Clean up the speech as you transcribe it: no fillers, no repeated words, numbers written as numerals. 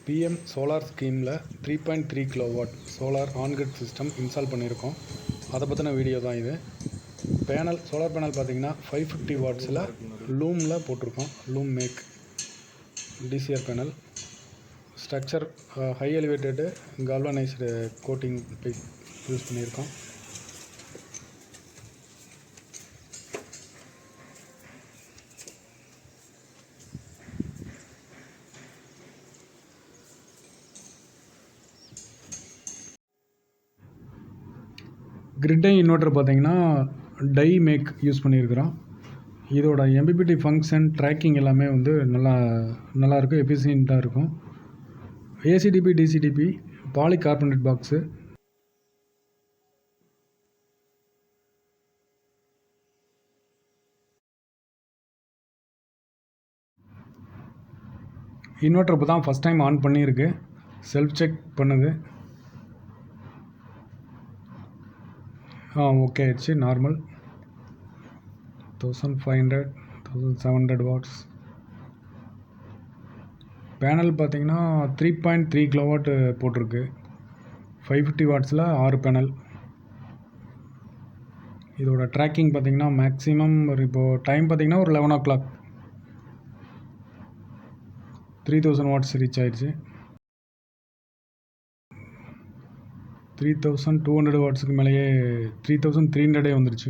PM solar ஸ்கீமில் 3.3 kilowatt solar on-grid system install பண்ணியிருக்கோம். அதை பற்றின வீடியோ தான் இது. சோலார் பேனல் பார்த்திங்கன்னா 550 வாட்ஸில் லூமில் போட்டிருக்கோம். Loom make TCR panel. Structure high elevated galvanised coating use பண்ணியிருக்கோம். கிரிட்டை இன்வெர்ட்டர் பார்த்திங்கன்னா டை மேக் யூஸ் பண்ணியிருக்கிறோம். இதோட எம்பிபிடி ஃபங்க்ஷன் ட்ராக்கிங் எல்லாமே வந்து நல்லாயிருக்கும், எஃபிஷியண்ட்டாக இருக்கும். ACDB DCDB polycarbonate box. Inverter இப்போ தான் ஃபஸ்ட் டைம் ஆன் பண்ணியிருக்கு. செல்ஃப் செக் பண்ணுது. ஓகே ஆயிடுச்சு. Normal 1500 1700 watts. பேனல் பார்த்திங்கன்னா 3.3 கிலோவாட் போட்டிருக்கு. 550 வாட்ஸில் 6 பேனல். இதோட ட்ராக்கிங் பார்த்திங்கன்னா மேக்ஸிமம் இப்போது டைம் பார்த்திங்கன்னா ஒரு 11 o'clock 3000 வாட்ஸ் ரீச் ஆயிடுச்சு. 3200 வாட்ஸுக்கு மேலேயே 3300 வந்துருச்சு.